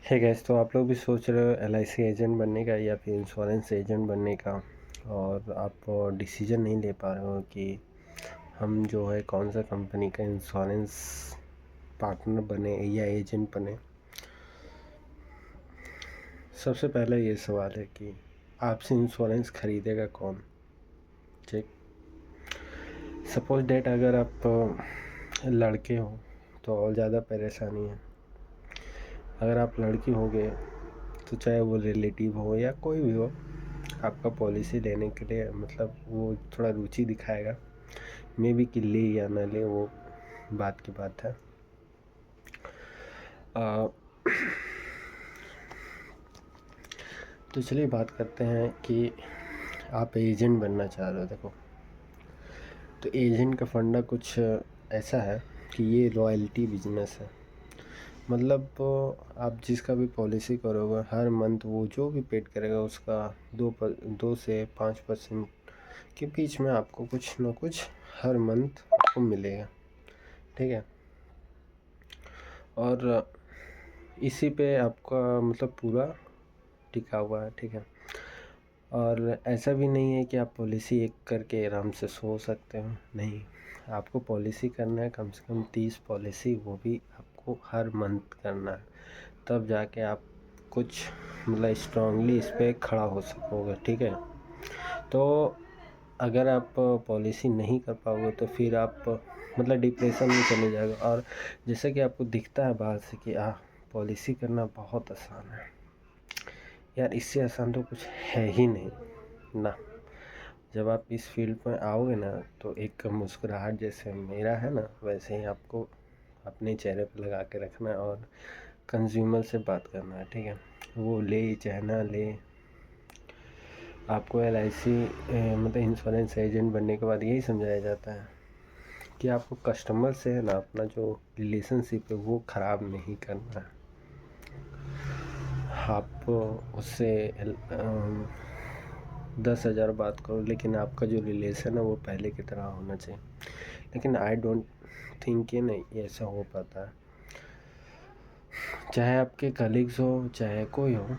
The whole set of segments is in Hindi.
है गैस। तो आप लोग भी सोच रहे हो एलआईसी एजेंट बनने का या फिर इंश्योरेंस एजेंट बनने का, और आप डिसीजन नहीं ले पा रहे हो कि हम जो है कौन सा कंपनी का इंश्योरेंस पार्टनर बने या एजेंट बने। सबसे पहले ये सवाल है कि आपसे इंश्योरेंस ख़रीदेगा कौन। ठीक, सपोज डेट अगर आप लड़के हो तो और ज़्यादा परेशानी है। अगर आप लड़की हो गए तो चाहे वो रिलेटिव हो या कोई भी हो, आपका पॉलिसी लेने के लिए मतलब वो थोड़ा रुचि दिखाएगा। मे बी कि ले या ना ले वो बात की बात है। तो चलिए बात करते हैं कि आप एजेंट बनना चाह रहे हो। देखो, तो एजेंट का फंडा कुछ ऐसा है कि ये रॉयल्टी बिजनेस है। मतलब आप जिसका भी पॉलिसी करोगे हर मंथ वो जो भी पेड करेगा उसका 2 से 5% के बीच में आपको कुछ ना कुछ हर मंथ आपको मिलेगा। ठीक है, और इसी पे आपका मतलब पूरा टिका हुआ है। ठीक है, और ऐसा भी नहीं है कि आप पॉलिसी एक करके आराम से सो सकते हो। नहीं, आपको पॉलिसी करना है कम से कम 30 पॉलिसी, वो भी आपको हर मंथ करना है। तब जाके आप कुछ मतलब स्ट्रांगली इस पे खड़ा हो सकोगे। ठीक है, तो अगर आप पॉलिसी नहीं कर पाओगे तो फिर आप मतलब डिप्रेशन में चले जाएगा। और जैसे कि आपको दिखता है बाहर से कि पॉलिसी करना बहुत आसान है, यार इससे आसान तो कुछ है ही नहीं ना। जब आप इस फील्ड में आओगे ना तो एक मुस्कुराहट जैसे मेरा है ना वैसे ही आपको अपने चेहरे पर लगा के रखना है और कंज्यूमर से बात करना है। ठीक है, वो ले चाहे ना ले। आपको एलआईसी मतलब इंश्योरेंस एजेंट बनने के बाद यही समझाया जाता है कि आपको कस्टमर से है ना अपना जो रिलेशनशिप है वो ख़राब नहीं करना है। आप उससे 10,000 बात करो लेकिन आपका जो रिलेशन है वो पहले की तरह होना चाहिए। लेकिन आई डोंट थिंक ये नहीं ऐसा हो पाता है। चाहे आपके कलीग्स हो चाहे कोई हो,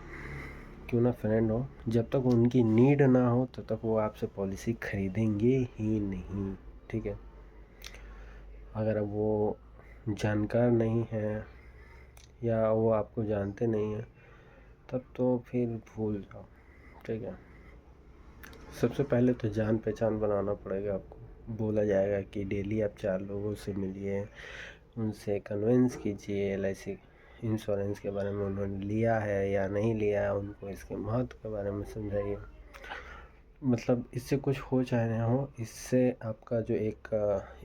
क्यों ना फ्रेंड हो, जब तक उनकी नीड ना हो तब तक वो आपसे पॉलिसी खरीदेंगे ही नहीं। ठीक है, अगर वो जानकार नहीं है या वो आपको जानते नहीं हैं तब तो फिर भूल जाओ। ठीक है, सबसे पहले तो जान पहचान बनाना पड़ेगा आपको। बोला जाएगा कि डेली आप 4 लोगों से मिलिए, उनसे कन्विंस कीजिए एलआईसी इंश्योरेंस के बारे में, उन्होंने लिया है या नहीं लिया है, उनको इसके महत्व के बारे में समझाइए। मतलब इससे कुछ हो चाहे ना हो, इससे आपका जो एक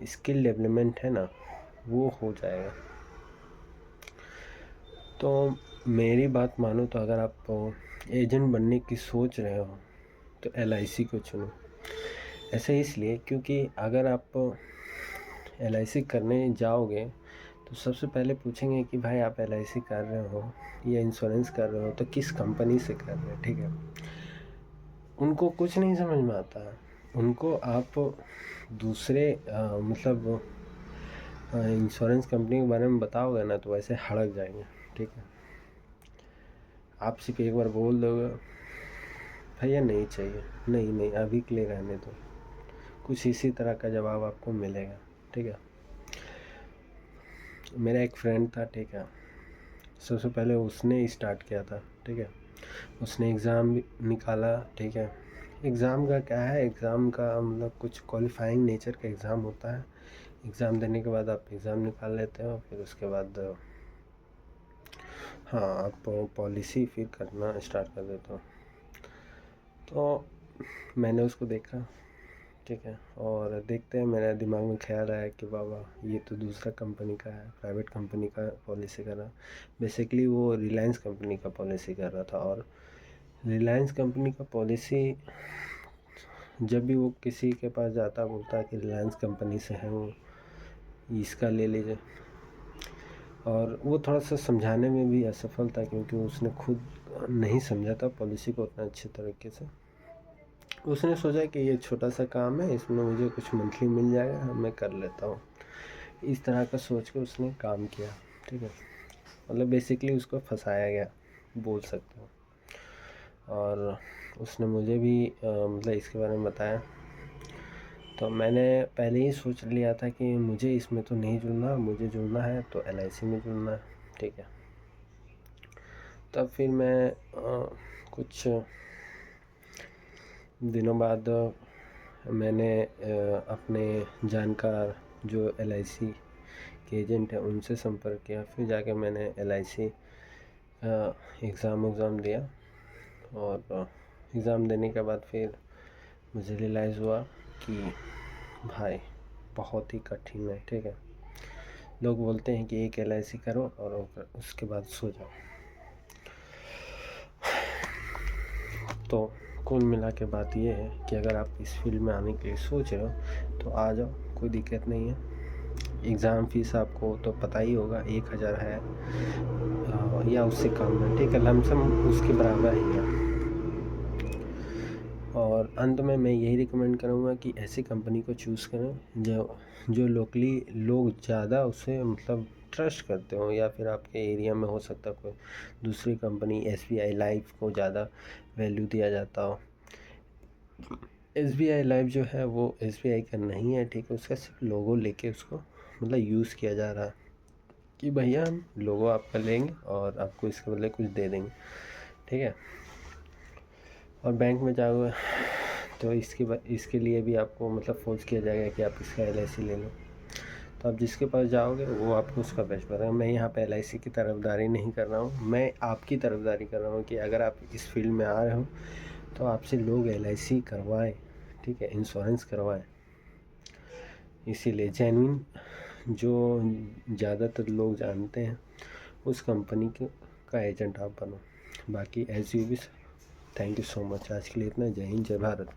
स्किल डेवलपमेंट है ना वो हो जाएगा। तो मेरी बात मानो तो अगर आप एजेंट बनने की सोच रहे हो तो एलआईसी को चुनो। ऐसे इसलिए क्योंकि अगर आप एलआईसी करने जाओगे तो सबसे पहले पूछेंगे कि भाई आप एलआईसी कर रहे हो या इंश्योरेंस कर रहे हो तो किस कंपनी से कर रहे हो। ठीक है, उनको कुछ नहीं समझ में आता है। उनको आप दूसरे मतलब इंश्योरेंस कंपनी के बारे में बताओगे ना तो वैसे हड़क जाएंगे। ठीक है, आप सिर्फ एक बार बोल दोगे भैया नहीं चाहिए, नहीं नहीं अभी के लिए रहने दो, कुछ इसी तरह का जवाब आपको मिलेगा। ठीक है, मेरा एक फ्रेंड था। ठीक है, सबसे पहले उसने स्टार्ट किया था। ठीक है, उसने एग्ज़ाम निकाला। ठीक है, एग्ज़ाम का क्या है, एग्ज़ाम का मतलब कुछ क्वालिफाइंग नेचर का एग्ज़ाम होता है। एग्ज़ाम देने के बाद आप एग्ज़ाम निकाल लेते हो, फिर उसके बाद हाँ आप पॉलिसी फिर करना स्टार्ट कर देते हो। तो मैंने उसको देखा। ठीक है, और देखते हैं मेरे दिमाग में ख्याल आया कि बाबा ये तो दूसरा कंपनी का है, प्राइवेट कंपनी का पॉलिसी कर रहा। बेसिकली वो रिलायंस कंपनी का पॉलिसी कर रहा था। और रिलायंस कंपनी का पॉलिसी जब भी वो किसी के पास जाता बोलता है कि रिलायंस कंपनी से है, वो इसका ले लीजिए। और वो थोड़ा सा समझाने में भी असफल था क्योंकि उसने खुद नहीं समझा था पॉलिसी को उतना अच्छे तरीके से। उसने सोचा कि ये छोटा सा काम है, इसमें मुझे कुछ मंथली मिल जाएगा, मैं कर लेता हूँ। इस तरह का सोच के उसने काम किया। ठीक है, मतलब बेसिकली उसको फंसाया गया बोल सकते हो। और उसने मुझे भी मतलब इसके बारे में बताया। तो मैंने पहले ही सोच लिया था कि मुझे इसमें तो नहीं जुड़ना, मुझे जुड़ना है तो LIC में जुड़ना है, ठीक है। तब फिर मैं कुछ दिनों बाद मैंने अपने जानकार जो LIC के एजेंट हैं उनसे संपर्क किया। फिर जाके मैंने LIC एग्ज़ाम दिया। और एग्ज़ाम देने के बाद फिर मुझे रियलाइज़ हुआ कि भाई बहुत ही कठिन है, ठीक है। लोग बोलते हैं कि एक LIC करो और उसके बाद सो जाओ। तो कुल मिला के बात ये है कि अगर आप इस फील्ड में आने के लिए सोच रहे हो तो आ जाओ, कोई दिक्कत नहीं है। एग्ज़ाम फ़ीस आपको तो पता ही होगा 1000 है या उससे कम है, ठीक है। लमसम उसके बराबर ही है। और अंत में मैं यही रिकमेंड करूँगा कि ऐसी कंपनी को चूज़ करें जो लोकली लोग ज़्यादा उसे मतलब ट्रस्ट करते हो, या फिर आपके एरिया में हो सकता है कोई दूसरी कंपनी SBI लाइफ को ज़्यादा वैल्यू दिया जाता हो। SBI लाइफ जो है वो SBI का नहीं है, ठीक है। उसका सिर्फ लोगो लेके उसको मतलब यूज़ किया जा रहा है कि भैया हम लोगो आपका लेंगे और आपको इसके बदले कुछ दे देंगे, ठीक है। और बैंक में जाओगे तो इसके लिए भी आपको मतलब फोर्स किया जाएगा कि आप इसका LIC ले लो। तो आप जिसके पास जाओगे वो आपको उसका बेस्ट बताएगा। मैं यहाँ पे LIC की तरफदारी नहीं कर रहा हूँ, मैं आपकी तरफदारी कर रहा हूँ कि अगर आप इस फील्ड में आ रहे हो तो आपसे लोग LIC करवाएं, ठीक है, इंश्योरेंस करवाएं। इसीलिए जेन्युइन जो ज़्यादातर लोग जानते हैं उस कंपनी का एजेंट आप बनो। बाकी as you wish. Thank you so much. आज के लिए इतना। जय हिंद, जय भारत।